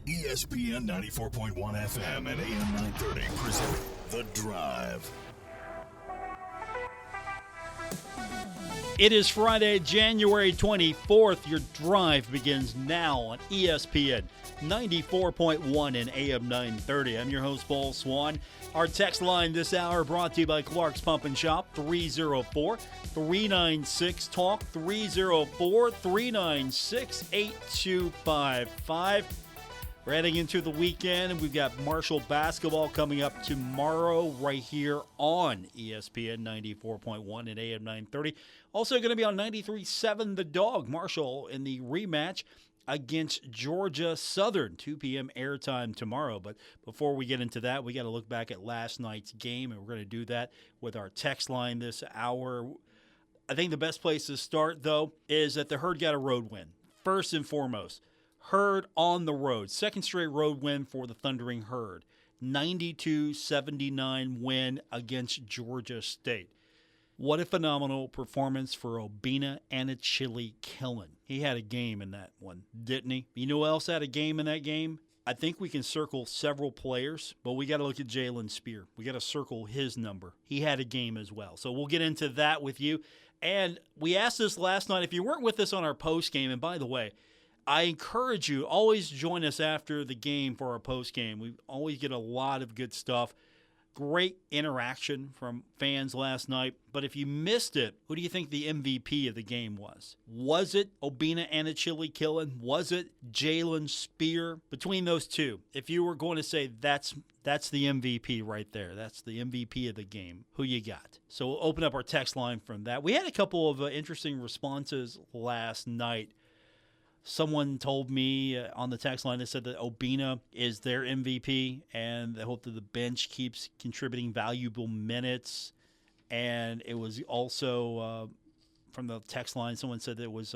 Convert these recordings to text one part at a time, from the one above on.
ESPN 94.1 FM and AM 930 present The Drive. It is Friday, January 24th. Your drive begins now on ESPN 94.1 and AM 930. I'm your host, Paul Swann. Our text line this hour brought to you by Clark's Pump and Shop, 304-396-TALK, 304-396-8255. We're heading into the weekend, and we've got Marshall basketball coming up tomorrow right here on ESPN 94.1 and AM 930. Also going to be on 93.7 The Dog, Marshall in the rematch against Georgia Southern, 2 p.m. airtime tomorrow. But before we get into that, we got to look back at last night's game, and we're going to do that with our text line this hour. I think the best place to start, though, is that the Herd got a road win. First and foremost, Herd on the road. Second straight road win for the Thundering Herd. 92-79 win against Georgia State. What a phenomenal performance for Obinna Anochili-Killen. He had a game in that one, didn't he? You know who else had a game in that game? I think we can circle several players, but we got to look at Jalen Spear. We got to circle his number. He had a game as well. So we'll get into that with you. And we asked this last night. If you weren't with us on our post game, and by the way, I encourage you, always join us after the game for our post game. We always get a lot of good stuff. Great interaction from fans last night. But if you missed it, who do you think the MVP of the game was? Was it Obinna Anochili-Killen? Was it Jalen Spear? Between those two, if you were going to say that's the MVP right there, that's the MVP of the game, who you got? So we'll open up our text line from that. We had a couple of interesting responses last night. Someone told me on the text line, they said that Obinna is their MVP, and they hope that the bench keeps contributing valuable minutes. And it was also from the text line, someone said that it was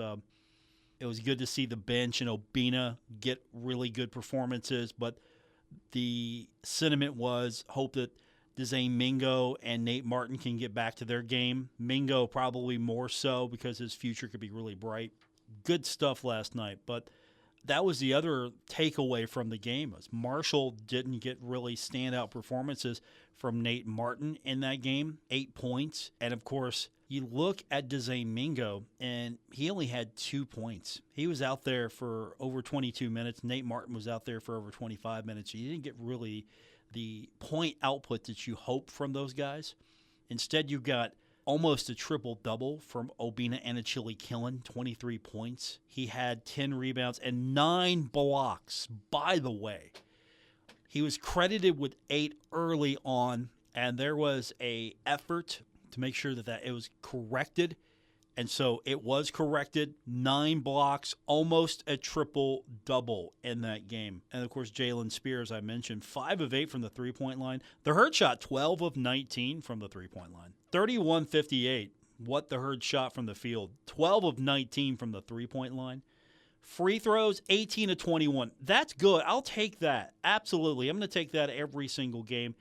good to see the bench and Obinna get really good performances. But the sentiment was hope that Dezane Mingo and Nate Martin can get back to their game. Mingo probably more so because his future could be really bright. Good stuff last night, but that was the other takeaway from the game was Marshall didn't get really standout performances from Nate Martin in that game, 8 points. And, of course, you look at Dezane Mingo, and he only had 2 points. He was out there for over 22 minutes. Nate Martin was out there for over 25 minutes. You didn't get really the point output that you hope from those guys. Instead, you got almost a triple-double from Obinna Anochili-Killen, 23 points. He had 10 rebounds and 9 blocks. By the way, he was credited with 8 early on, and there was an effort to make sure that it was corrected. And so it was corrected. 9 blocks, almost a triple-double in that game. And, of course, Jalen Spear, as I mentioned, 5 of 8 from the three-point line. The Herd shot 12 of 19 from the three-point line. 31-58, what the Herd shot from the field. 12 of 19 from the three-point line. Free throws, 18 of 21. That's good. I'll take that. Absolutely. I'm going to take that every single game.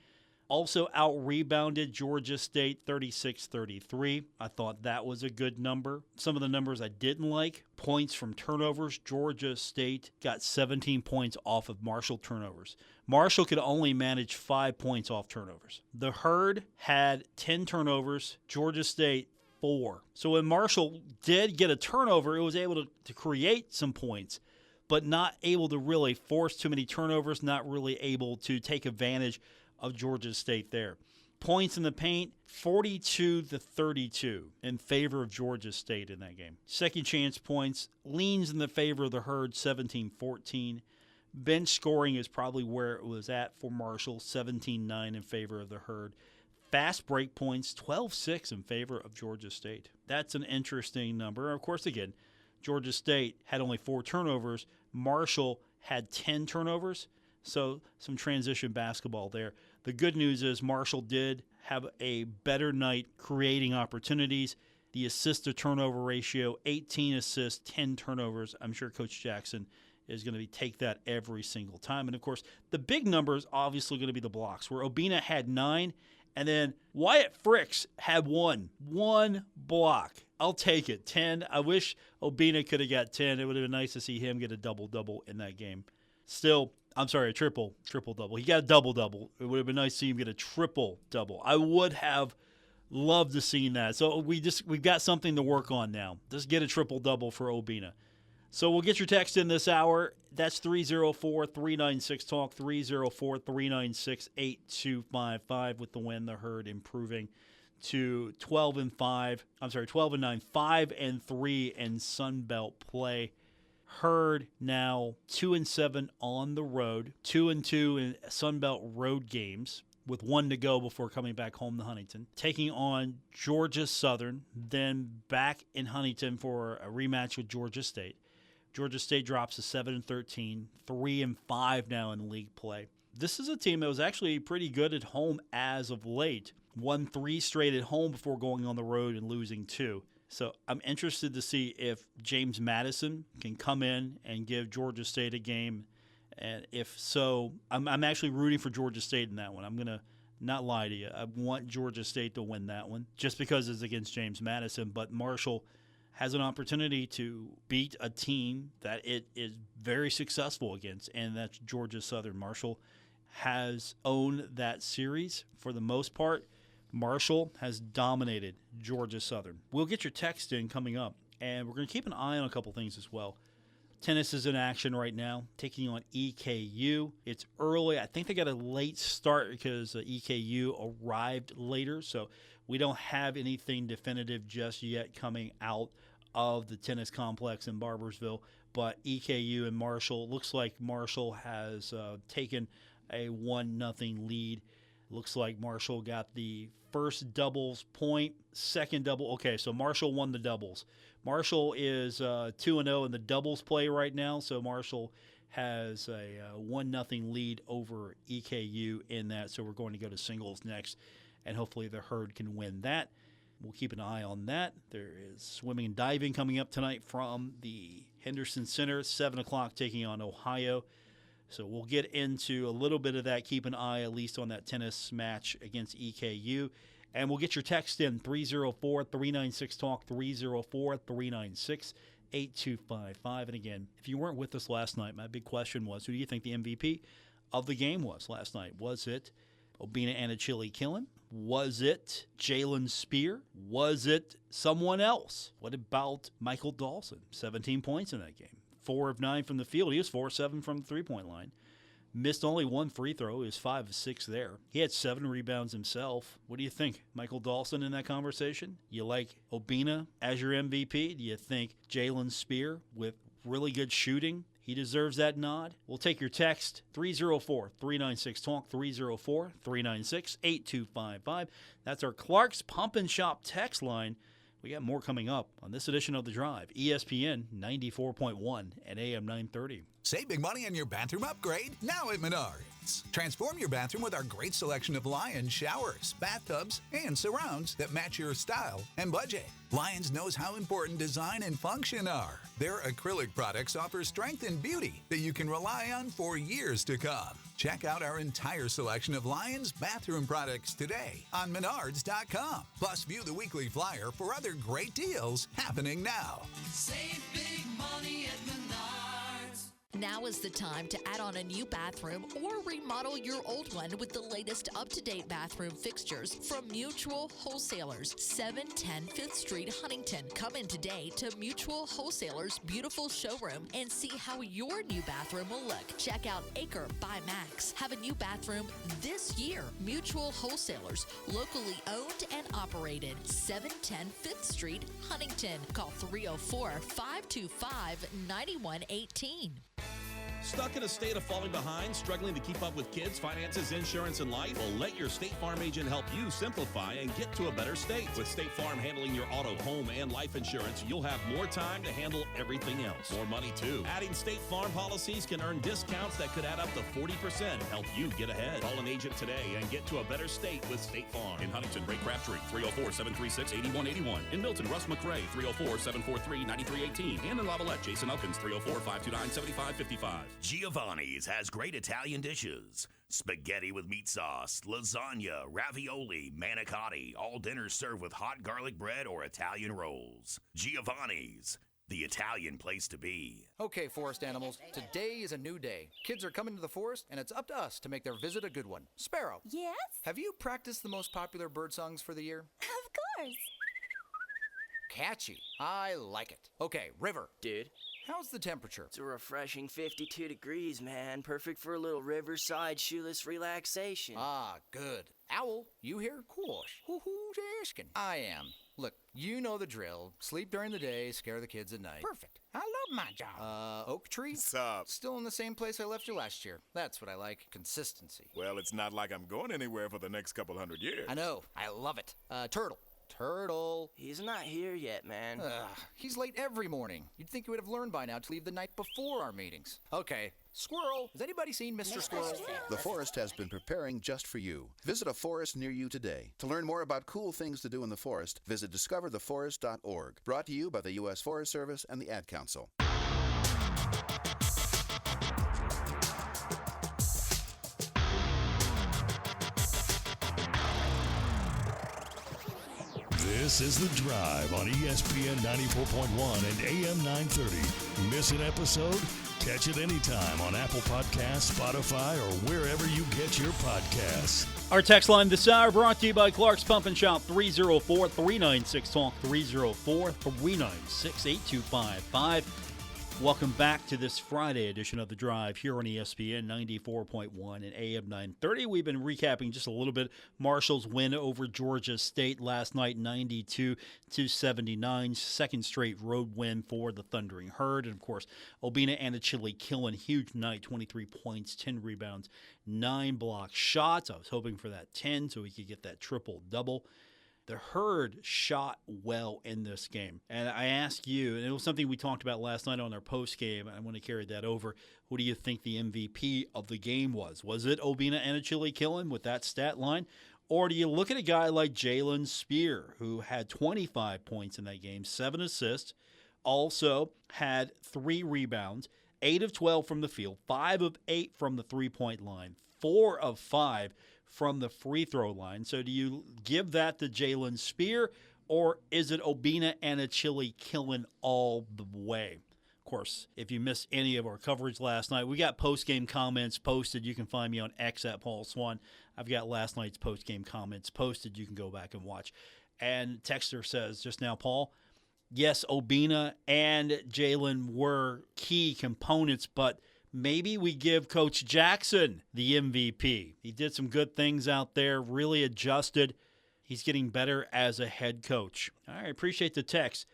Also out-rebounded Georgia State 36-33. I thought that was a good number. Some of the numbers I didn't like. Points from turnovers. Georgia State got 17 points off of Marshall turnovers. Marshall could only manage 5 points off turnovers. The Herd had 10 turnovers. Georgia State 4. So when Marshall did get a turnover, it was able to create some points, but not able to really force too many turnovers, not really able to take advantage of Georgia State there. Points in the paint, 42-32 in favor of Georgia State in that game. Second chance points leans in the favor of the Herd, 17-14. Bench scoring is probably where it was at for Marshall, 17-9 in favor of the Herd. Fast break points, 12-6 in favor of Georgia State. That's an interesting number. Of course, again, Georgia State had only 4 turnovers. Marshall had 10 turnovers. So some transition basketball there. The good news is Marshall did have a better night creating opportunities. The assist-to-turnover ratio, 18 assists, 10 turnovers. I'm sure Coach Jackson is going to take that every single time. And, of course, the big number is obviously going to be the blocks, where Obinna had 9, and then Wyatt Fricks had 1 block. I'll take it, 10. I wish Obinna could have got 10. It would have been nice to see him get a double-double in that game. Still, I'm sorry, a triple-double. He got a double-double. It would have been nice to see him get a triple-double. I would have loved to see that. So we've got something to work on now. Just get a triple-double for Obinna. So we'll get your text in this hour. That's 304-396-TALK, 304-396-8255 with the win. The Herd improving to 12-9, 5-3 in Sun Belt play. Herd now 2-7 on the road, 2-2 in Sun Belt road games, with one to go before coming back home to Huntington, taking on Georgia Southern, then back in Huntington for a rematch with Georgia State. Georgia State drops to 7-13, 3-5 now in league play. This is a team that was actually pretty good at home as of late. Won 3 straight at home before going on the road and losing 2. So I'm interested to see if James Madison can come in and give Georgia State a game. And if so, I'm actually rooting for Georgia State in that one. I'm going to not lie to you. I want Georgia State to win that one just because it's against James Madison. But Marshall has an opportunity to beat a team that it is very successful against, and that's Georgia Southern. Marshall has owned that series for the most part. Marshall has dominated Georgia Southern. We'll get your text in coming up, and we're going to keep an eye on a couple things as well. Tennis is in action right now, taking on EKU. It's early. I think they got a late start because EKU arrived later, so we don't have anything definitive just yet coming out of the tennis complex in Barboursville. But EKU and Marshall, looks like Marshall has taken a 1-0 lead. Looks like Marshall got the first doubles point, second double. Okay, so Marshall won the doubles. Marshall is 2-0 in the doubles play right now, so Marshall has a 1-0 lead over EKU in that, so we're going to go to singles next, and hopefully the Herd can win that. We'll keep an eye on that. There is swimming and diving coming up tonight from the Henderson Center, 7 o'clock, taking on Ohio. So we'll get into a little bit of that. Keep an eye at least on that tennis match against EKU. And we'll get your text in, 304-396-TALK, 304-396-8255. And again, if you weren't with us last night, my big question was, who do you think the MVP of the game was last night? Was it Obinna Anochili-Killen? Was it Jalen Spear? Was it someone else? What about Michael Dawson? 17 points in that game. 4 of 9 from the field. He was 4 of 7 from the three-point line. Missed only one free throw. He was 5 of 6 there. He had 7 rebounds himself. What do you think? Michael Dawson in that conversation? You like Obinna as your MVP? Do you think Jalen Spear with really good shooting, he deserves that nod? We'll take your text, 304-396-TALK, 304-396-8255. That's our Clark's Pump and Shop text line. We got more coming up on this edition of The Drive, ESPN 94.1 and AM 930. Save big money on your bathroom upgrade now at Menards. Transform your bathroom with our great selection of Lions showers, bathtubs, and surrounds that match your style and budget. Lions knows how important design and function are. Their acrylic products offer strength and beauty that you can rely on for years to come. Check out our entire selection of Lions bathroom products today on Menards.com. Plus, view the weekly flyer for other great deals happening now. Save big money at Menards. Now is the time to add on a new bathroom or remodel your old one with the latest up-to-date bathroom fixtures from Mutual Wholesalers, 710 5th Street, Huntington. Come in today to Mutual Wholesalers' beautiful showroom and see how your new bathroom will look. Check out Acre by Max. Have a new bathroom this year. Mutual Wholesalers, locally owned and operated, 710 5th Street, Huntington. Call 304-525-9118. Stuck in a state of falling behind, struggling to keep up with kids, finances, insurance, and life? Well, let your State Farm agent help you simplify and get to a better state. With State Farm handling your auto, home, and life insurance, you'll have more time to handle everything else. More money, too. Adding State Farm policies can earn discounts that could add up to 40%. Help you get ahead. Call an agent today and get to a better state with State Farm. In Huntington, Ray Crabtree, 304-736-8181. In Milton, Russ McRae, 304-743-9318. And in Lavalette, Jason Elkins, 304-529-7555. Giovanni's has great Italian dishes. Spaghetti with meat sauce, lasagna, ravioli, manicotti, all dinners served with hot garlic bread or Italian rolls. Giovanni's, the Italian place to be. Okay, forest animals, today is a new day. Kids are coming to the forest, and it's up to us to make their visit a good one. Sparrow. Yes? Have you practiced the most popular bird songs for the year? Of course. Catchy. I like it. Okay, River. Dude, How's the temperature? it's a refreshing 52 degrees, man. Perfect for a little riverside shoeless relaxation. Ah, good. Owl, you here? Course. Who's asking? I am. Look, you know the drill. Sleep during the day, scare the kids at night. Perfect. I love my job. Oak Tree? What's up? Still in the same place I left you last year. That's what I like. Consistency. Well, it's not like I'm going anywhere for the next couple hundred years. I know. I love it. Turtle. Turtle. He's not here yet, man. He's late every morning. You'd think he would have learned by now to leave the night before our meetings. Okay. Squirrel. Has anybody seen Mr. Squirrel? The forest has been preparing just for you. Visit a forest near you today. To learn more about cool things to do in the forest, visit discovertheforest.org. Brought to you by the U.S. Forest Service and the Ad Council. This is The Drive on ESPN 94.1 and AM 930. Miss an episode? Catch it anytime on Apple Podcasts, Spotify, or wherever you get your podcasts. Our text line this hour brought to you by Clark's Pump and Shop, 304-396-TALK, 304-396-8255. Welcome back to this Friday edition of The Drive here on ESPN 94.1 and AM 930. We've been recapping just a little bit Marshall's win over Georgia State last night, 92-79, second straight road win for the Thundering Herd. And, of course, Obinna Anochili-Killen, huge night, 23 points, 10 rebounds, 9 block shots. I was hoping for that 10 so we could get that triple-double. The Herd shot well in this game. And I ask you, and it was something we talked about last night on our post game, and I want to carry that over. Who do you think the MVP of the game was? Was it Obinna Anochili-Killen with that stat line? Or do you look at a guy like Jalen Spear, who had 25 points in that game, 7 assists, also had 3 rebounds, 8 of 12 from the field, 5 of 8 from the three-point line, 4 of 5 from the free throw line. So do you give that to Jalen Spear, or is it Obinna Anochili-Killen all the way? Of course, if you missed any of our coverage last night, we got post-game comments posted. You can find me on X at Paul Swann. I've got last night's post-game comments posted. You can go back and watch. And Texter says just now, Paul, yes, Obinna and Jalen were key components, but maybe we give Coach Jackson the MVP. He did some good things out there, really adjusted. He's getting better as a head coach. All right, appreciate the text.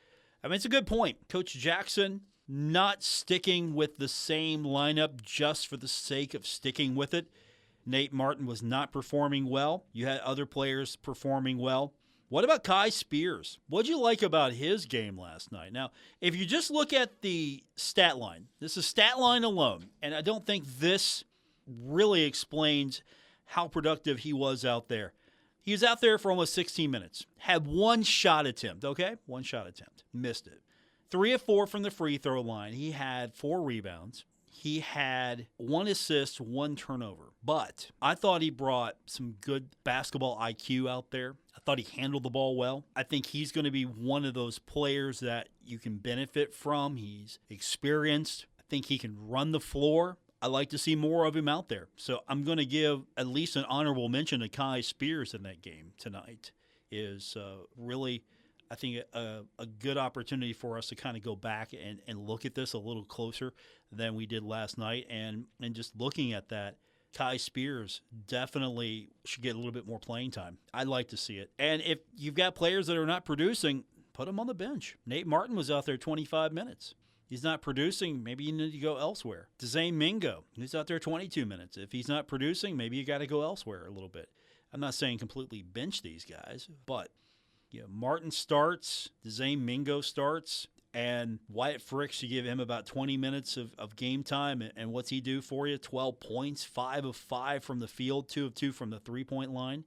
I mean, it's a good point. Coach Jackson not sticking with the same lineup just for the sake of sticking with it. Nate Martin was not performing well. You had other players performing well. What about Kai Spears? What did you like about his game last night? Now, if you just look at the stat line, this is stat line alone, and I don't think this really explains how productive he was out there. He was out there for almost 16 minutes, had 1 shot attempt, okay? 1 shot attempt, missed it. 3 of 4 from the free throw line. He had 4 rebounds. He had 1 assist, 1 turnover. But I thought he brought some good basketball IQ out there. I thought he handled the ball well. I think he's going to be one of those players that you can benefit from. He's experienced. I think he can run the floor. I like to see more of him out there. So I'm going to give at least an honorable mention to Kai Spears in that game tonight. Is really, I think, a good opportunity for us to kind of go back and look at this a little closer than we did last night. And just looking at that, Kai Spears definitely should get a little bit more playing time. I'd like to see it. And if you've got players that are not producing, put them on the bench. Nate Martin was out there 25 minutes. He's not producing, maybe you need to go elsewhere. Dzane Mingo, he's out there 22 minutes. If he's not producing, maybe you got to go elsewhere a little bit. I'm not saying completely bench these guys, but Martin starts, Dzane Mingo starts, and Wyatt Fricks, you give him about 20 minutes of game time, and what's he do for you? 12 points, 5 of 5 from the field, 2 of 2 from the three-point line.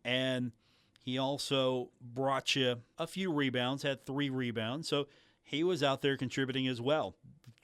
And he also brought you a few rebounds, had 3 rebounds, so he was out there contributing as well.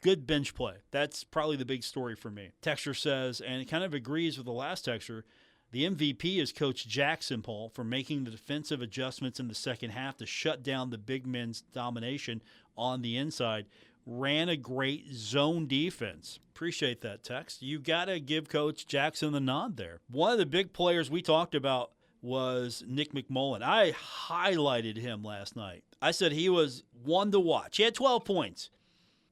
Good bench play. That's probably the big story for me. Texture says, and it kind of agrees with the last texture, The MVP is Coach Jackson, Paul, for making the defensive adjustments in the second half to shut down the big men's domination on the inside. Ran a great zone defense. Appreciate that, Tex. You got to give Coach Jackson the nod there. One of the big players we talked about was Nick McMullen. I highlighted him last night. I said he was one to watch. He had 12 points.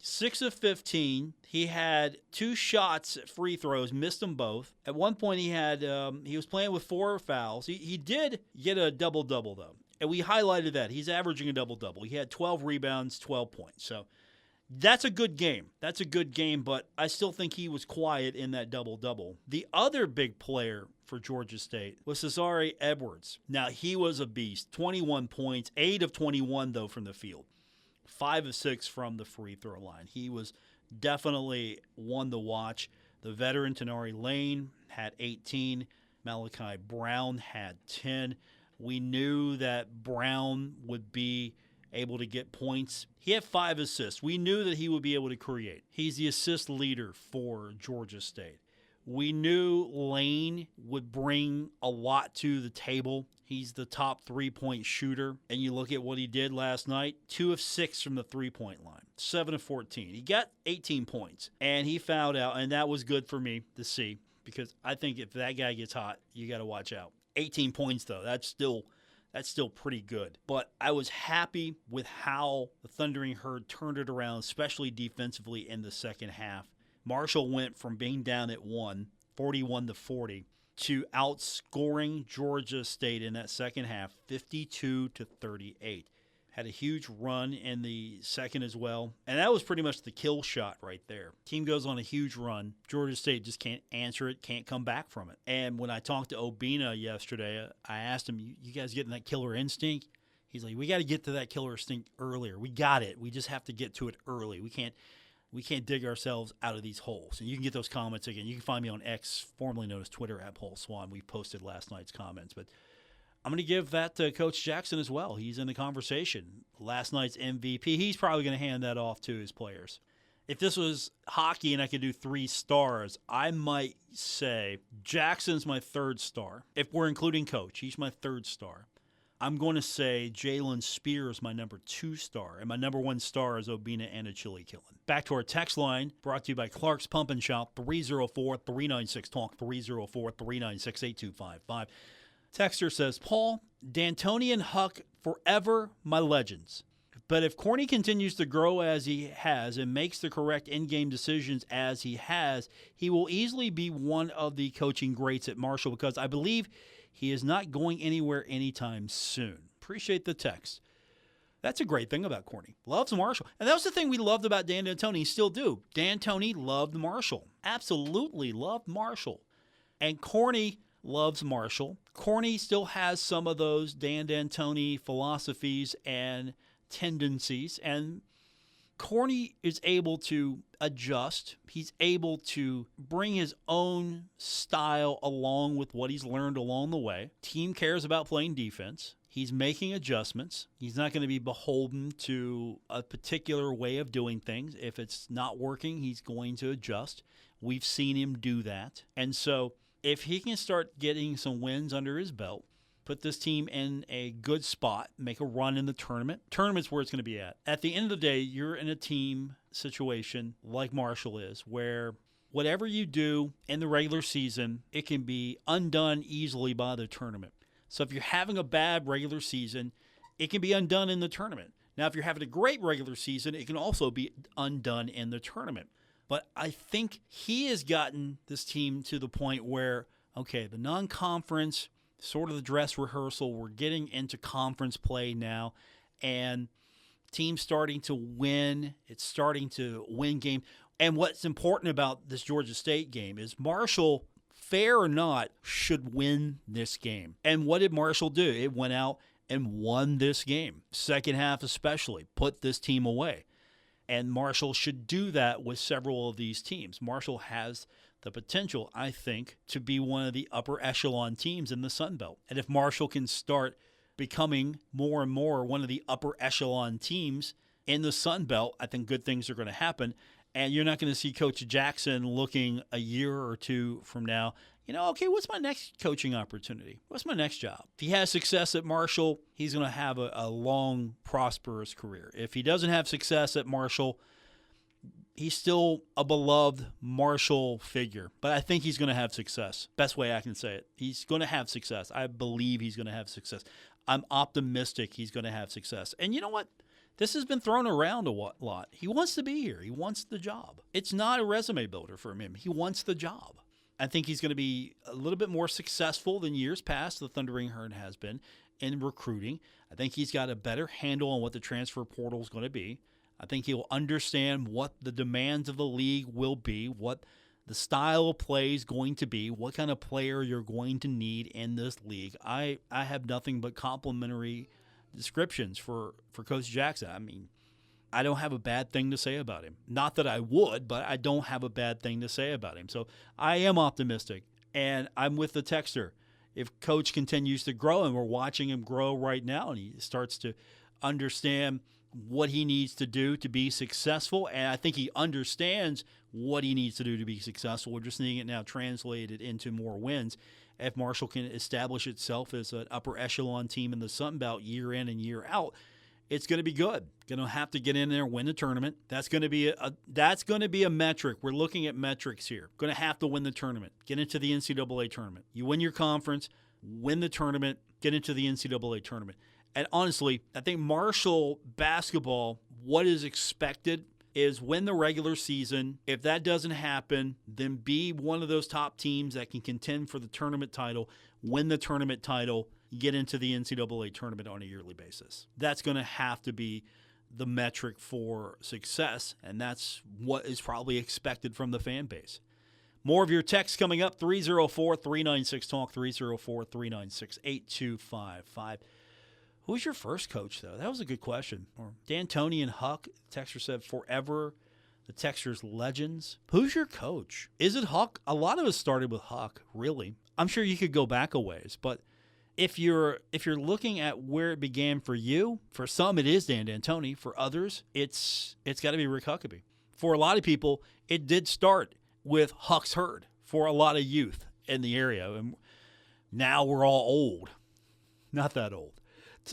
6 of 15. He had 2 shots at free throws, missed them both. At one point, he was playing with 4 fouls. He did get a double-double, though. And we highlighted that. He's averaging a double-double. He had 12 rebounds, 12 points. So that's a good game. That's a good game, but I still think he was quiet in that double-double. The other big player for Georgia State was Cesare Edwards. Now, he was a beast. 21 points, 8 of 21, though, from the field. 5 of 6 from the free throw line. He was definitely one to watch. The veteran Tenari Lane had 18. Malachi Brown had 10. We knew that Brown would be able to get points. He had 5 assists. We knew that he would be able to create. He's the assist leader for Georgia State. We knew Lane would bring a lot to the table. He's the top 3-point shooter. And you look at what he did last night, 2 of 6 from the 3-point line, 7 of 14. He got 18 points, and he fouled out, and that was good for me to see because I think if that guy gets hot, you got to watch out. 18 points, though, that's still pretty good. But I was happy with how the Thundering Herd turned it around, especially defensively in the second half. Marshall went from being down at 1, 41-40, to outscoring Georgia State in that second half, 52-38. Had a huge run in the second as well. And that was pretty much the kill shot right there. Team goes on a huge run. Georgia State just can't answer it, can't come back from it. And when I talked to Obinna yesterday, I asked him, you guys getting that killer instinct? He's like, we got to get to that killer instinct earlier. We got it. We just have to get to it early. We can't dig ourselves out of these holes. And you can get those comments again. You can find me on X, formerly known as Twitter, at Paul Swann. We posted last night's comments. But I'm going to give that to Coach Jackson as well. He's in the conversation. Last night's MVP, he's probably going to hand that off to his players. If this was hockey and I could do 3 stars, I might say Jackson's my 3rd star. If we're including Coach, he's my 3rd star. I'm going to say Jalen Spears, my number 2 star, and my number 1 star is Obinna Anochili-Killen. Back to our text line, brought to you by Clark's Pump and Shop, 304-396-TALK, 304-396-8255. Texter says, Paul, D'Antoni and Huck, forever my legends. But if Corny continues to grow as he has and makes the correct in-game decisions as he has, he will easily be one of the coaching greats at Marshall because I believe he is not going anywhere anytime soon. Appreciate the text. That's a great thing about Corny. Loves Marshall. And that was the thing we loved about Dan D'Antoni. Still do. D'Antoni loved Marshall. Absolutely loved Marshall. And Corny loves Marshall. Corny still has some of those Dan D'Antoni philosophies and tendencies. And Corny is able to adjust. He's able to bring his own style along with what he's learned along the way. Team cares about playing defense. He's making adjustments. He's not going to be beholden to a particular way of doing things. If it's not working, he's going to adjust. We've seen him do that. And so if he can start getting some wins under his belt, put this team in a good spot, make a run in the tournament. Tournament's where it's going to be at. At the end of the day, you're in a team situation like Marshall is, where whatever you do in the regular season, it can be undone easily by the tournament. So if you're having a bad regular season, it can be undone in the tournament. Now, if you're having a great regular season, it can also be undone in the tournament. But I think he has gotten this team to the point where, okay, the non-conference, sort of the dress rehearsal, we're getting into conference play now, and team's starting to win. It's starting to win game. And what's important about this Georgia State game is Marshall, fair or not, should win this game. And what did Marshall do? It went out and won this game. Second half especially, put this team away. And Marshall should do that with several of these teams. Marshall has the potential, I think, to be one of the upper echelon teams in the Sun Belt. And if Marshall can start becoming more and more one of the upper echelon teams in the Sun Belt, I think good things are going to happen. And you're not going to see Coach Jackson looking a year or two from now, okay, what's my next coaching opportunity? What's my next job? If he has success at Marshall, he's going to have a long, prosperous career. If he doesn't have success at Marshall, he's still a beloved Marshall figure. But I think he's going to have success. Best way I can say it. He's going to have success. I believe he's going to have success. I'm optimistic he's going to have success. And you know what? This has been thrown around a lot. He wants to be here. He wants the job. It's not a resume builder for him. He wants the job. I think he's going to be a little bit more successful than years past, the Thundering Herd has been, in recruiting. I think he's got a better handle on what the transfer portal is going to be. I think he'll understand what the demands of the league will be, what the style of play is going to be, what kind of player you're going to need in this league. I have nothing but complimentary descriptions for Coach Jackson. I mean, I don't have a bad thing to say about him. Not that I would, but I don't have a bad thing to say about him. So I am optimistic, and I'm with the texter. If Coach continues to grow, and we're watching him grow right now, and he starts to understand what he needs to do to be successful, and I think he understands what he needs to do to be successful. We're just seeing it now translated into more wins. If Marshall can establish itself as an upper echelon team in the Sun Belt year in and year out, it's going to be good. Going to have to get in there, win the tournament. That's going to be a metric. We're looking at metrics here. Going to have to win the tournament. Get into the NCAA tournament. You win your conference, win the tournament, get into the NCAA tournament. And honestly, I think Marshall basketball, what is expected is win the regular season. If that doesn't happen, then be one of those top teams that can contend for the tournament title, win the tournament title, get into the NCAA tournament on a yearly basis. That's going to have to be the metric for success, and that's what is probably expected from the fan base. More of your texts coming up, 304-396-TALK, 304-396-8255. Who's your first coach, though? That was a good question. Or D'Antoni and Huck, the texter said, forever. The texter's legends. Who's your coach? Is it Huck? A lot of us started with Huck, really. I'm sure you could go back a ways, but if you're looking at where it began for you, for some it is Dan D'Antoni. For others, it's got to be Rick Huckabee. For a lot of people, it did start with Huck's Herd for a lot of youth in the area. And now we're all old. Not that old.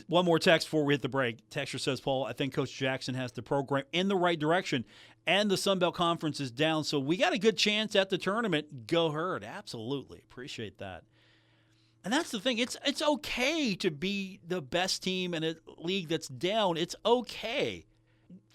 One more text before we hit the break. Texture says, Paul, I think Coach Jackson has the program in the right direction, and the Sun Belt Conference is down, so we got a good chance at the tournament. Go Herd. Absolutely. Appreciate that. And that's the thing. It's okay to be the best team in a league that's down. It's okay.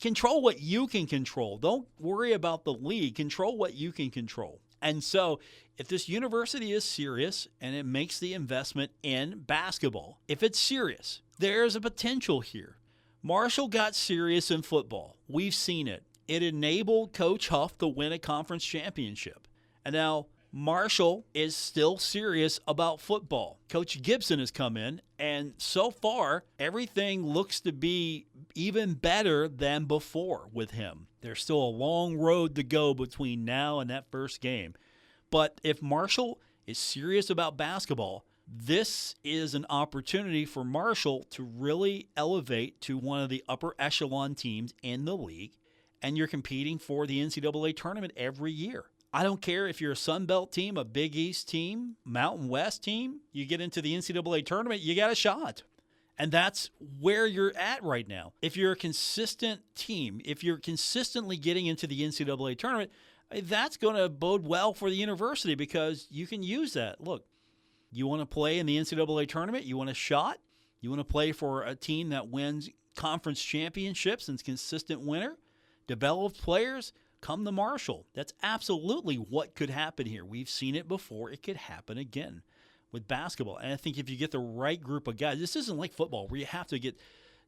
Control what you can control. Don't worry about the league. Control what you can control. And so if this university is serious and it makes the investment in basketball, if it's serious, there's a potential here. Marshall got serious in football. We've seen it. It enabled Coach Huff to win a conference championship. And now Marshall is still serious about football. Coach Gibson has come in, and so far, everything looks to be even better than before with him. There's still a long road to go between now and that first game. But if Marshall is serious about basketball, this is an opportunity for Marshall to really elevate to one of the upper echelon teams in the league, and you're competing for the NCAA tournament every year. I don't care if you're a Sun Belt team, a Big East team, Mountain West team, you get into the NCAA tournament, you got a shot. And that's where you're at right now. If you're a consistent team, if you're consistently getting into the NCAA tournament, that's going to bode well for the university because you can use that. Look, you want to play in the NCAA tournament, you want a shot, you want to play for a team that wins conference championships and is a consistent winner, develops players, come to Marshall. That's absolutely what could happen here. We've seen it before. It could happen again with basketball. And I think if you get the right group of guys, this isn't like football where you have to get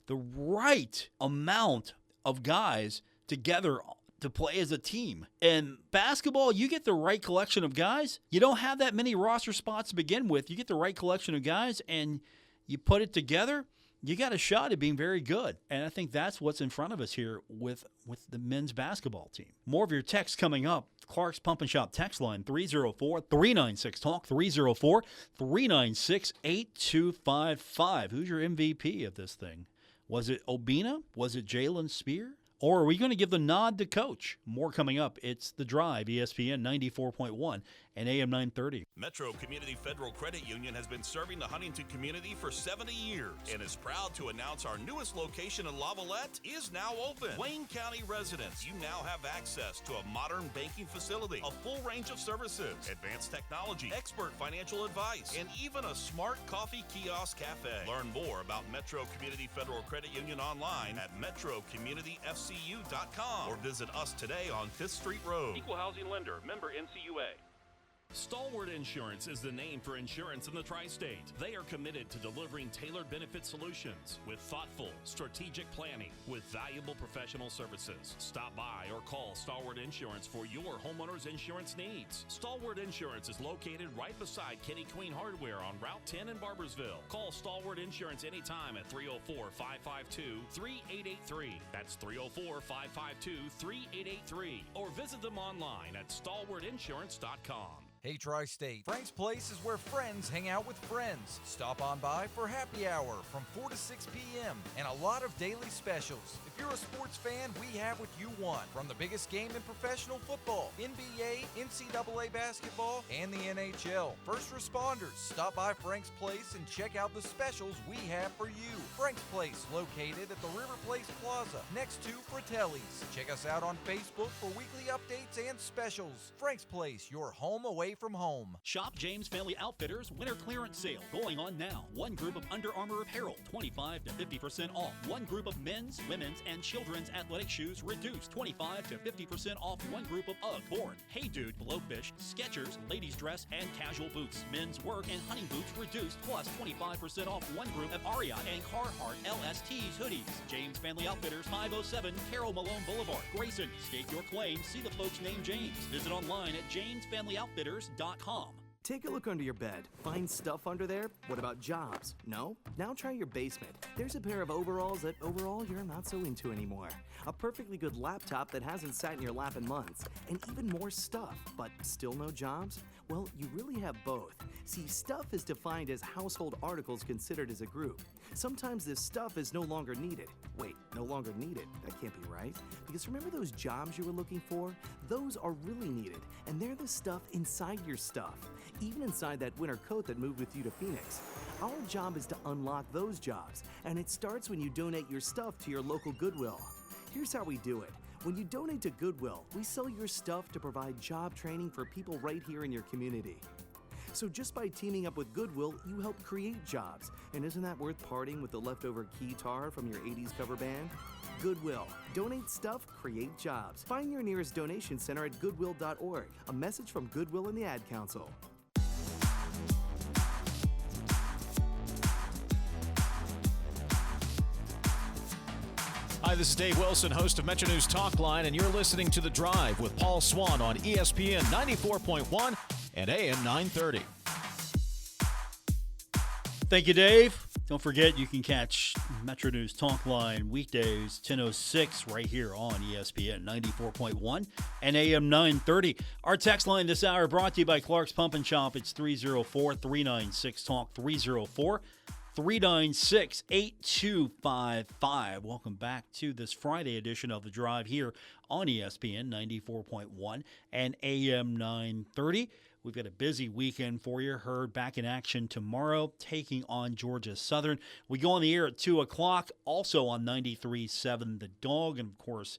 the right amount of guys together to play as a team. In basketball, you get the right collection of guys. You don't have that many roster spots to begin with. You get the right collection of guys and you put it together, you got a shot at being very good. And I think that's what's in front of us here with the men's basketball team. More of your texts coming up. Clark's Pump and Shop text line, 304-396-TALK, 304-396-8255. Who's your MVP of this thing? Was it Obinna? Was it Jalen Spear? Or are we going to give the nod to Coach? More coming up. It's The Drive, ESPN 94.1 and AM 930. Metro Community Federal Credit Union has been serving the Huntington community for 70 years and is proud to announce our newest location in Lavalette is now open. Wayne County residents, you now have access to a modern banking facility, a full range of services, advanced technology, expert financial advice, and even a smart coffee kiosk cafe. Learn more about Metro Community Federal Credit Union online at metrocommunityfcu.com or visit us today on 5th Street Road. Equal housing lender, member NCUA. Stalwart Insurance is the name for insurance in the tri-state. They are committed to delivering tailored benefit solutions with thoughtful, strategic planning with valuable professional services. Stop by or call Stalwart Insurance for your homeowner's insurance needs. Stalwart Insurance is located right beside Kenny Queen Hardware on Route 10 in Barbersville. Call Stalwart Insurance anytime at 304-552-3883. That's 304-552-3883. Or visit them online at stalwartinsurance.com. Hey Tri-State, Frank's Place is where friends hang out with friends. Stop on by for happy hour from 4 to 6 p.m. and a lot of daily specials. If you're a sports fan, we have what you want. From the biggest game in professional football, NBA, NCAA basketball, and the NHL. First responders, stop by Frank's Place and check out the specials we have for you. Frank's Place, located at the River Place Plaza, next to Fratelli's. Check us out on Facebook for weekly updates and specials. Frank's Place, your home away from home. Shop James Family Outfitters winter clearance sale going on now. One group of Under Armour apparel, 25 to 50% off. One group of men's, women's, and children's athletic shoes reduced, 25 to 50% off. One group of UGG, Born, Hey Dude, Blowfish, Skechers, ladies dress, and casual boots. Men's work and hunting boots reduced, plus 25% off. One group of Ariat and Carhartt LSTs hoodies. James Family Outfitters, 507 Carroll Malone Boulevard, Grayson. Stake your claim. See the folks named James. Visit online at jamesfamilyoutfitters.com. Take a look under your bed. Find stuff under there? What about jobs? No? Now try your basement. There's a pair of overalls that overall you're not so into anymore. A perfectly good laptop that hasn't sat in your lap in months. And even more stuff, but still no jobs? Well, you really have both. See, stuff is defined as household articles considered as a group. Sometimes this stuff is no longer needed. Wait, no longer needed? That can't be right. Because remember those jobs you were looking for? Those are really needed, and they're the stuff inside your stuff. Even inside that winter coat that moved with you to Phoenix. Our job is to unlock those jobs, and it starts when you donate your stuff to your local Goodwill. Here's how we do it. When you donate to Goodwill, we sell your stuff to provide job training for people right here in your community. So just by teaming up with Goodwill, you help create jobs. And isn't that worth parting with the leftover keytar from your 80s cover band? Goodwill. Donate stuff, create jobs. Find your nearest donation center at goodwill.org. A message from Goodwill and the Ad Council. Hi, this is Dave Wilson, host of Metro News Talk Line, and you're listening to The Drive with Paul Swann on ESPN 94.1 and AM 930. Thank you, Dave. Don't forget, you can catch Metro News Talk Line weekdays 10:06 right here on ESPN 94.1 and AM 930. Our text line this hour brought to you by Clark's Pump and Shop. It's 304-396-TALK, 304-396-8255. Welcome back to this Friday edition of The Drive here on ESPN 94.1 and AM 930. We've got a busy weekend for you. Herd back in action tomorrow, taking on Georgia Southern. We go on the air at 2 o'clock, also on 93.7 The Dog, and, of course,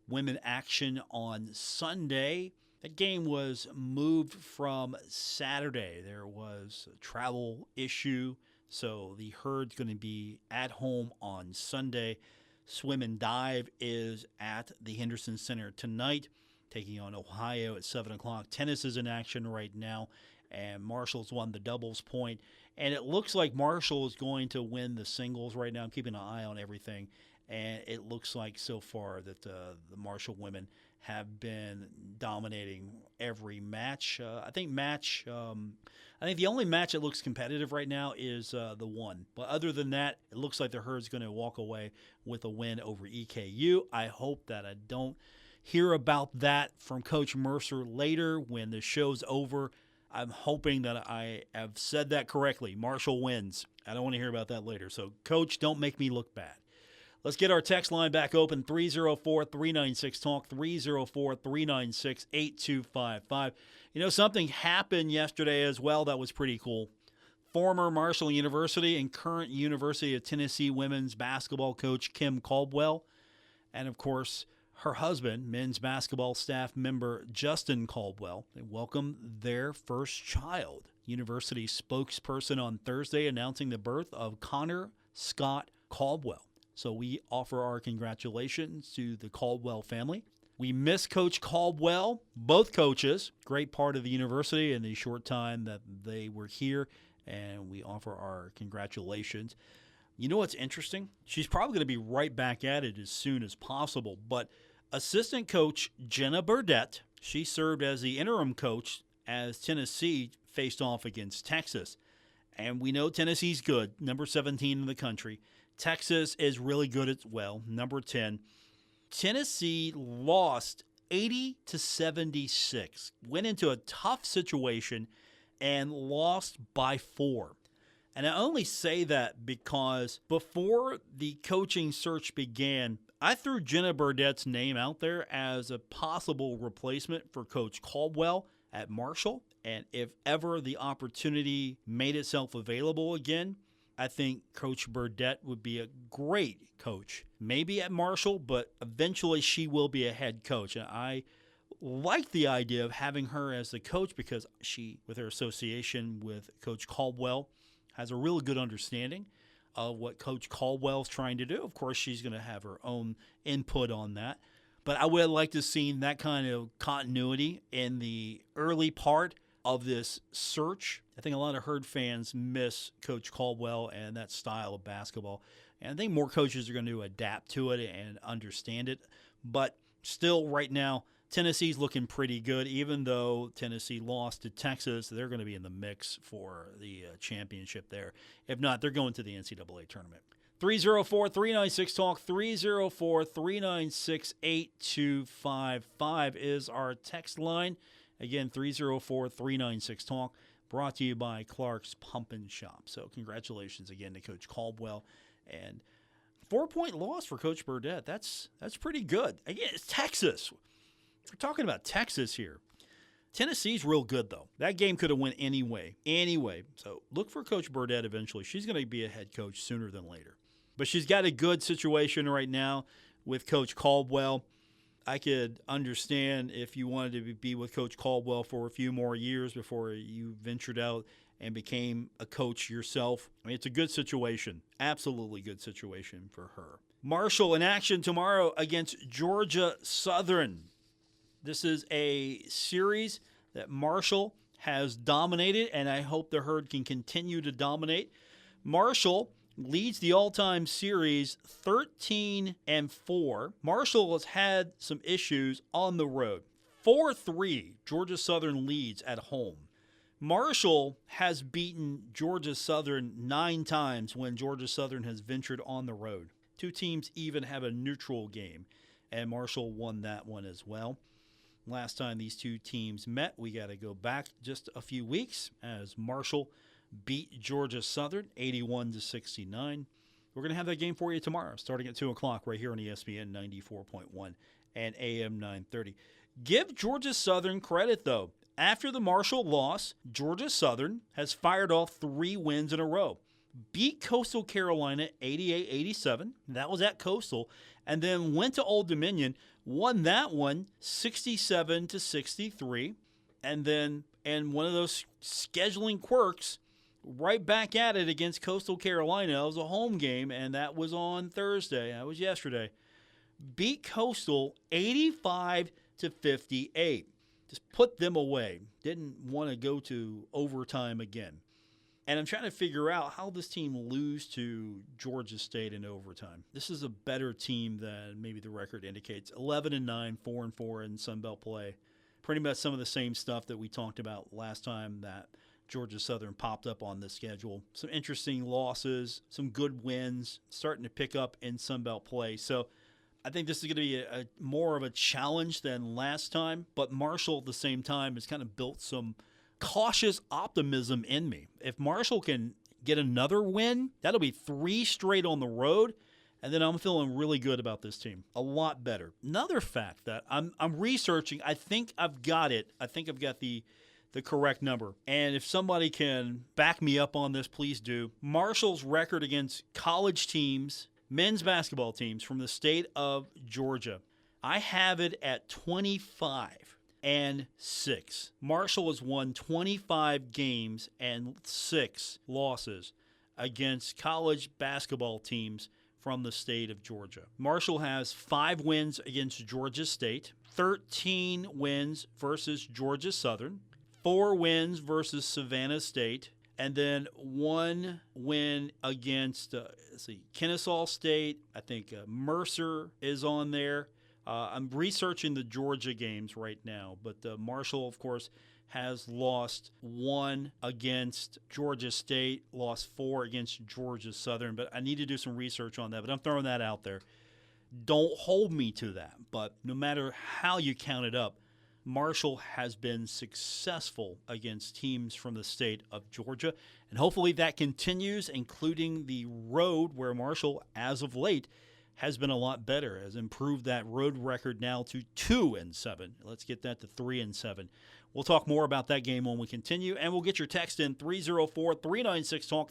women action on Sunday. That game was moved from Saturday. There was a travel issue, so the Herd's going to be at home on Sunday. Swim and Dive is at the Henderson Center tonight, taking on Ohio at 7 o'clock. Tennis is in action right now, and Marshall's won the doubles point. And it looks like Marshall is going to win the singles right now. I'm keeping an eye on everything, and it looks like so far that the Marshall women have been dominating every match. I think the only match that looks competitive right now is the one. But other than that, it looks like the Herd's going to walk away with a win over EKU. I hope that I don't hear about that from Coach Mercer later when the show's over. I'm hoping that I have said that correctly. Marshall wins. I don't want to hear about that later. So, Coach, don't make me look bad. Let's get our text line back open, 304-396-TALK, 304-396-8255. You know, something happened yesterday as well that was pretty cool. Former Marshall University and current University of Tennessee women's basketball coach Kim Caldwell, and of course, her husband, men's basketball staff member Justin Caldwell, they welcomed their first child. University spokesperson on Thursday announcing the birth of Connor Scott Caldwell. So we offer our congratulations to the Caldwell family. We miss Coach Caldwell, both coaches, great part of the university in the short time that they were here, and we offer our congratulations. You know what's interesting? She's probably going to be right back at it as soon as possible, but assistant coach Jenna Burdett, she served as the interim coach as Tennessee faced off against Texas. And we know Tennessee's good, number 17 in the country. Texas is really good as well, number 10. Tennessee lost 80-76, went into a tough situation and lost by 4. And I only say that because before the coaching search began, I threw Jenna Burdett's name out there as a possible replacement for Coach Caldwell at Marshall. And if ever the opportunity made itself available again, I think Coach Burdett would be a great coach. Maybe at Marshall, but eventually she will be a head coach. And I like the idea of having her as the coach because she, with her association with Coach Caldwell, has a really good understanding of what Coach Caldwell's trying to do. Of course, she's going to have her own input on that. But I would like to see that kind of continuity in the early part of this search. I think a lot of Herd fans miss Coach Caldwell and that style of basketball. And I think more coaches are going to adapt to it and understand it. But still, right now, Tennessee's looking pretty good. Even though Tennessee lost to Texas, they're going to be in the mix for the championship there. If not, they're going to the NCAA tournament. 304-396-TALK, 304-396-8255 is our text line. Again, 304-396-TALK, brought to you by Clark's Pump and Shop. So congratulations again to Coach Caldwell. And 4-point loss for Coach Burdett. That's pretty good. Again, it's Texas. We're talking about Texas here. Tennessee's real good, though. That game could have went anyway. So look for Coach Burdett eventually. She's going to be a head coach sooner than later. But she's got a good situation right now with Coach Caldwell. I could understand if you wanted to be with Coach Caldwell for a few more years before you ventured out and became a coach yourself. I mean, it's a good situation. Absolutely good situation for her. Marshall in action tomorrow against Georgia Southern. This is a series that Marshall has dominated, and I hope the Herd can continue to dominate. Marshall leads the all-time series 13-4. Marshall has had some issues on the road. 4-3, Georgia Southern leads at home. Marshall has beaten Georgia Southern 9 times when Georgia Southern has ventured on the road. 2 teams even have a neutral game, and Marshall won that one as well. Last time these 2 teams met, we got to go back just a few weeks as Marshall beat Georgia Southern 81-69. We're going to have that game for you tomorrow, starting at 2 o'clock right here on ESPN 94.1 and AM 930. Give Georgia Southern credit, though. After the Marshall loss, Georgia Southern has fired off 3 wins in a row. Beat Coastal Carolina 88-87. That was at Coastal. And then went to Old Dominion, won that one 67-63. And then, and one of those scheduling quirks, right back at it against Coastal Carolina. It was a home game, and that was on Thursday. That was yesterday. Beat Coastal 85-58. Just put them away. Didn't want to go to overtime again. And I'm trying to figure out how this team lose to Georgia State in overtime. This is a better team than maybe the record indicates. 11-9, 4-4 in Sun Belt play. Pretty much some of the same stuff that we talked about last time that Georgia Southern popped up on the schedule. Some interesting losses, some good wins, starting to pick up in Sun Belt play. So I think this is going to be a more of a challenge than last time. But Marshall at the same time has kind of built some cautious optimism in me. If Marshall can get another win, that'll be 3 straight on the road, And then I'm feeling really good about this team. A lot better. Another fact that I'm researching, I think I've got it. I think I've got the correct number. And if somebody can back me up on this, please do. Marshall's record against college teams, men's basketball teams from the state of Georgia, I have it at 25-6. Marshall has won 25 games and 6 losses against college basketball teams from the state of Georgia. Marshall has 5 wins against Georgia State, 13 wins versus Georgia Southern, 4 wins versus Savannah State, and then 1 win against Kennesaw State. I think Mercer is on there. I'm researching the Georgia games right now, but Marshall, of course, has lost 1 against Georgia State, lost 4 against Georgia Southern, but I need to do some research on that, but I'm throwing that out there. Don't hold me to that, but no matter how you count it up, Marshall has been successful against teams from the state of Georgia, and hopefully that continues, including the road where Marshall, as of late, has been a lot better, has improved that road record now to 2-7. Let's get that to 3-7. We'll talk more about that game when we continue, and we'll get your text in 304-396-TALK,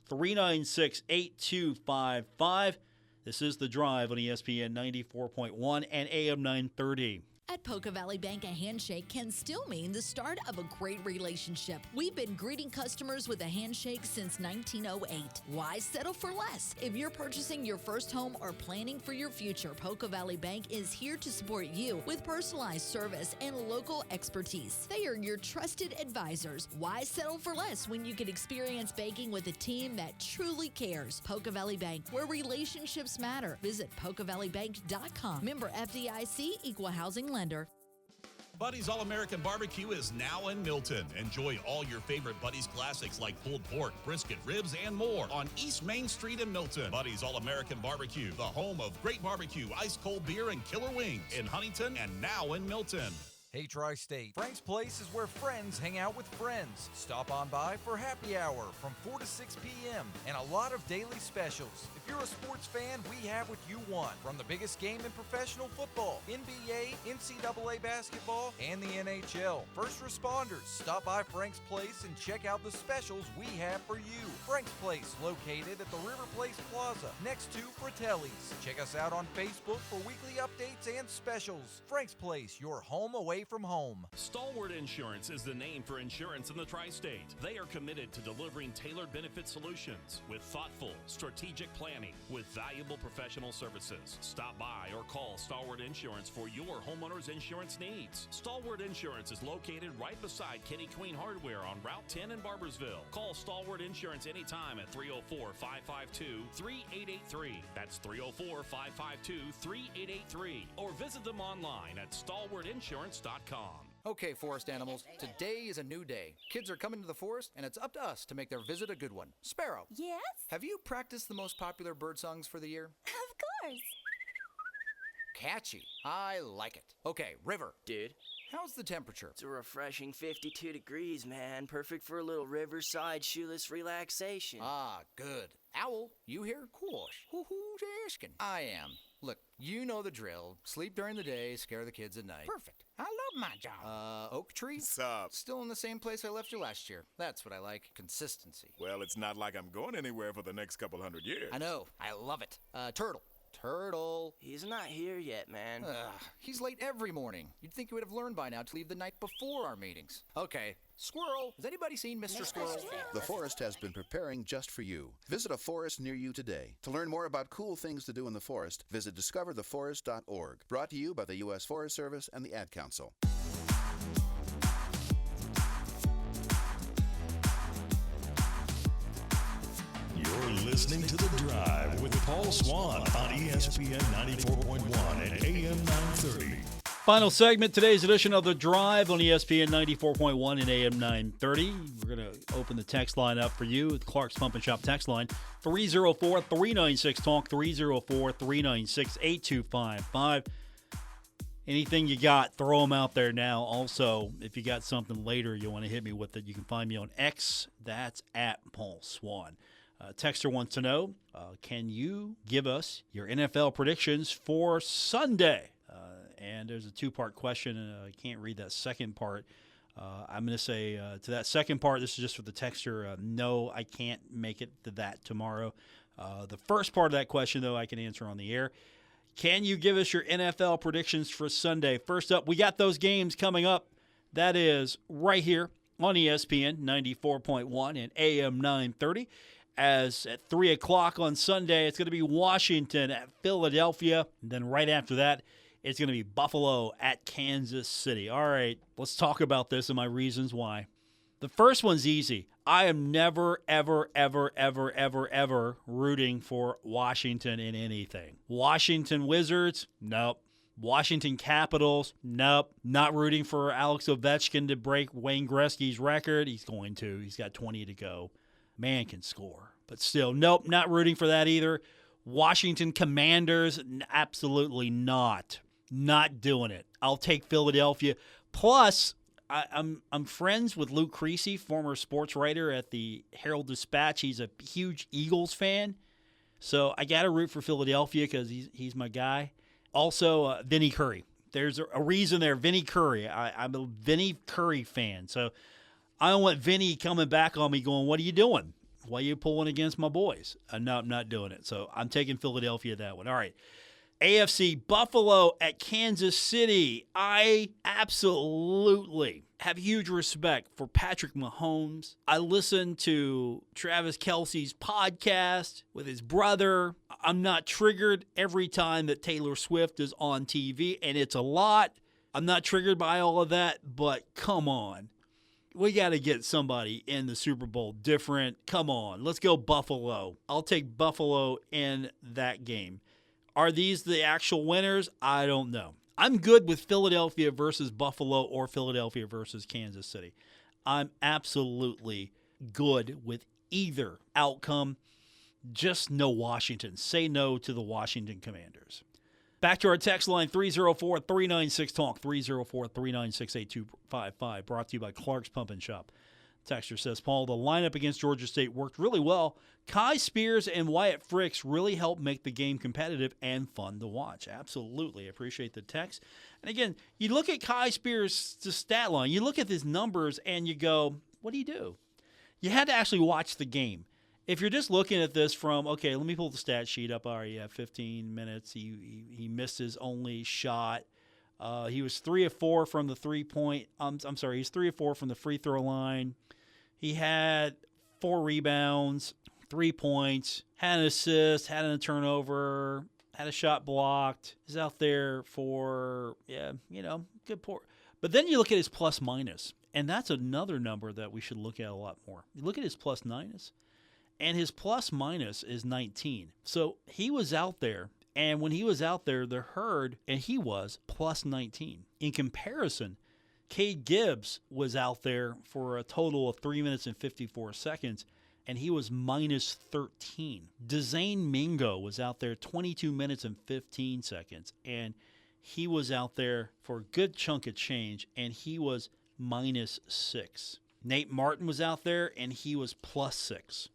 304-396-8255. This is The Drive on ESPN 94.1 and AM 930. At Poca Valley Bank, a handshake can still mean the start of a great relationship. We've been greeting customers with a handshake since 1908. Why settle for less? If you're purchasing your first home or planning for your future, Poca Valley Bank is here to support you with personalized service and local expertise. They are your trusted advisors. Why settle for less when you can experience banking with a team that truly cares? Poca Valley Bank, where relationships matter. Visit PocaValleyBank.com. Member FDIC, Equal Housing Lender. Buddy's All-American Barbecue is now in Milton. Enjoy all your favorite Buddy's classics like pulled pork, brisket, ribs, and more on East Main Street in Milton. Buddy's All-American Barbecue, the home of great barbecue, ice-cold beer, and killer wings in Huntington and now in Milton. Hey, Tri-State, Frank's Place is where friends hang out with friends. Stop on by for happy hour from 4 to 6 p.m. and a lot of daily specials. If you're a sports fan, we have what you want. From the biggest game in professional football, NBA, NCAA basketball, and the NHL. First responders, stop by Frank's Place and check out the specials we have for you. Frank's Place, located at the River Place Plaza, next to Fratelli's. Check us out on Facebook for weekly updates and specials. Frank's Place, your home away from home. Stalwart Insurance is the name for insurance in the Tri-State. They are committed to delivering tailored benefit solutions with thoughtful, strategic planning with valuable professional services. Stop by or call Stalwart Insurance for your homeowner's insurance needs. Stalwart Insurance is located right beside Kenny Queen Hardware on Route 10 in Barbersville. Call Stalwart Insurance anytime at 304-552-3883. That's 304-552-3883. Or visit them online at stalwartinsurance.com. Okay, forest animals, today is a new day. Kids are coming to the forest, and it's up to us to make their visit a good one. Sparrow. Yes? Have you practiced the most popular bird songs for the year? Of course. Catchy. I like it. Okay, River. Dude. How's the temperature? It's a refreshing 52 degrees, man. Perfect for a little riverside shoeless relaxation. Ah, good. Owl, you here? Course. Who's asking? I am. Look, you know the drill. Sleep during the day, scare the kids at night. Perfect. I love my job. Oak Tree? Sup? Still in the same place I left you last year. That's what I like. Consistency. Well, it's not like I'm going anywhere for the next couple hundred years. I know. I love it. Turtle. Turtle. He's not here yet, man. He's late every morning. You'd think you would have learned by now to leave the night before our meetings. Okay. Squirrel. Has anybody seen Mr. Squirrel? The forest has been preparing just for you. Visit a forest near you today. To learn more about cool things to do in the forest, visit discovertheforest.org. Brought to you by the U.S. Forest Service and the Ad Council. You're listening to The Drive with Paul Swann on ESPN 94.1 and AM 930. Final segment, today's edition of The Drive on ESPN 94.1 and AM 930. We're going to open the text line up for you, the Clark's Pump and Shop text line, 304-396-TALK, 304-396-8255. Anything you got, throw them out there now. Also, if you got something later you want to hit me with it, you can find me on X. That's at Paul Swann. Texter wants to know, can you give us your NFL predictions for Sunday? And there's a two-part question, and I can't read that second part. I'm going to say to that second part, this is just for the texter, no, I can't make it to that tomorrow. The first part of that question, though, I can answer on the air. Can you give us your NFL predictions for Sunday? First up, we got those games coming up. That is right here on ESPN 94.1 and AM 930. As at 3 o'clock on Sunday, it's going to be Washington at Philadelphia. And then right after that, it's going to be Buffalo at Kansas City. All right, let's talk about this and my reasons why. The first one's easy. I am never, ever, ever, ever, ever, ever rooting for Washington in anything. Washington Wizards? Nope. Washington Capitals? Nope. Not rooting for Alex Ovechkin to break Wayne Gretzky's record. He's going to. He's got 20 to go. Man can score. But still, nope, not rooting for that either. Washington Commanders? Absolutely not. Not doing it. I'll take Philadelphia. Plus, I'm friends with Luke Creasy, former sports writer at the Herald-Dispatch. He's a huge Eagles fan. So I got to root for Philadelphia because he's my guy. Also, Vinny Curry. There's a reason there. Vinny Curry. I'm a Vinny Curry fan. So I don't want Vinny coming back on me going, what are you doing? Why are you pulling against my boys? No, I'm not doing it. So I'm taking Philadelphia that one. All right. AFC, Buffalo at Kansas City. I absolutely have huge respect for Patrick Mahomes. I listen to Travis Kelce's podcast with his brother. I'm not triggered every time that Taylor Swift is on TV, and it's a lot. I'm not triggered by all of that, but come on. We got to get somebody in the Super Bowl different. Come on, let's go Buffalo. I'll take Buffalo in that game. Are these the actual winners? I don't know. I'm good with Philadelphia versus Buffalo or Philadelphia versus Kansas City. I'm absolutely good with either outcome. Just no Washington. Say no to the Washington Commanders. Back to our text line, 304-396-TALK, 304-396-8255, brought to you by Clark's Pump and Shop. Texter says, Paul, the lineup against Georgia State worked really well. Kai Spears and Wyatt Fricks really helped make the game competitive and fun to watch. Absolutely. Appreciate the text. And again, you look at Kai Spears' stat line, you look at his numbers, and you go, what do you do? You had to actually watch the game. If you're just looking at this from, okay, let me pull the stat sheet up. All right, yeah, 15 minutes. He missed his only shot. He was 3 of 4 from the three-point. He's 3 of 4 from the free throw line. He had 4 rebounds, 3 points, had an assist, had a turnover, had a shot blocked. He's out there for, good port. But then you look at his plus minus, and that's another number that we should look at a lot more. You look at his plus minus, and his plus minus is 19. So he was out there, and when he was out there, the herd, and he was plus 19. In comparison, Cade Gibbs was out there for a total of 3 minutes and 54 seconds, and he was minus 13. Dezane Mingo was out there 22 minutes and 15 seconds, and he was out there for a good chunk of change, and he was minus 6. Nate Martin was out there, and he was plus 6.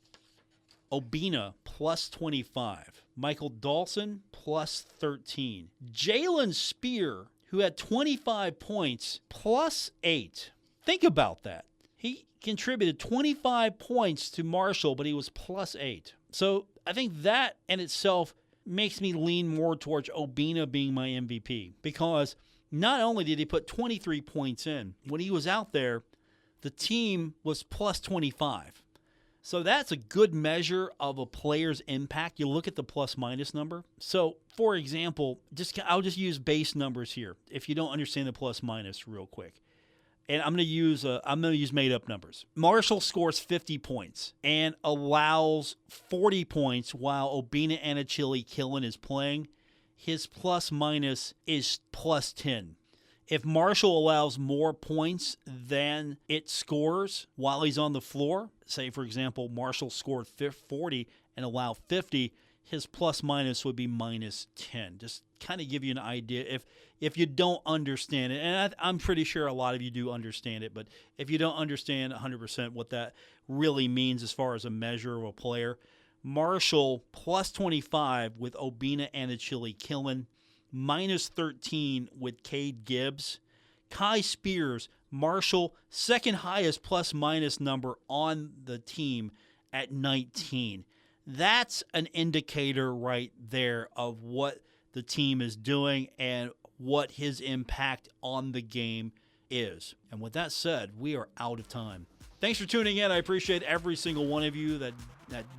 Obinna, plus 25. Michael Dawson, plus 13. Jalen Spear, who had 25 points, plus 8. Think about that. He contributed 25 points to Marshall, but he was plus 8. So I think that in itself makes me lean more towards Obinna being my MVP, because not only did he put 23 points in, when he was out there, the team was plus 25. So that's a good measure of a player's impact. You look at the plus-minus number. So, for example, I'll just use base numbers here if you don't understand the plus-minus real quick. And I'm going to use made-up numbers. Marshall scores 50 points and allows 40 points while Obinna Anochili-Killen is playing. His plus-minus is plus 10. If Marshall allows more points than it scores while he's on the floor, say, for example, Marshall scored 40 and allowed 50, his plus minus would be minus 10. Just kind of give you an idea if you don't understand it. And I'm pretty sure a lot of you do understand it, but if you don't understand 100% what that really means as far as a measure of a player, Marshall plus 25 with Obinna Anochili-Killen, minus 13 with Cade Gibbs. Kai Spears, Marshall, second highest plus minus number on the team at 19. That's an indicator right there of what the team is doing and what his impact on the game is. And with that said, we are out of time. Thanks for tuning in. I appreciate every single one of you that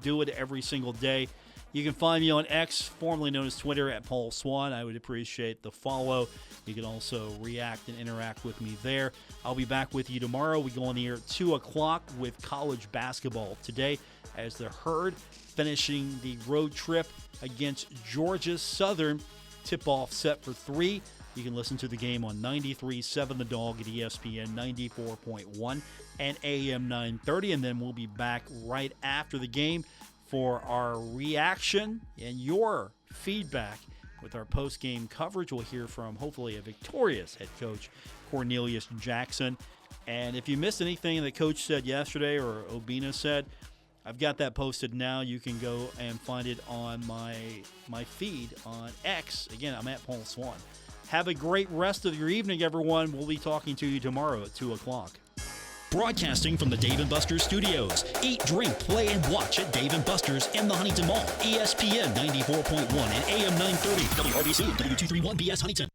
do it every single day. You can find me on X, formerly known as Twitter, at Paul Swann. I would appreciate the follow. You can also react and interact with me there. I'll be back with you tomorrow. We go on the air at 2 o'clock with college basketball today as the Herd finishing the road trip against Georgia Southern. Tip-off set for 3. You can listen to the game on 93.7 The Dog at ESPN 94.1 and AM 930. And then we'll be back right after the game for our reaction and your feedback with our post-game coverage. We'll hear from, hopefully, a victorious head coach, Cornelius Jackson. And if you missed anything the coach said yesterday or Obinna said, I've got that posted now. You can go and find it on my feed on X. Again, I'm at Paul Swann. Have a great rest of your evening, everyone. We'll be talking to you tomorrow at 2 o'clock. Broadcasting from the Dave & Buster's studios. Eat, drink, play, and watch at Dave & Buster's in the Huntington Mall. ESPN 94.1 and AM 930. WRBC, W231BS Huntington.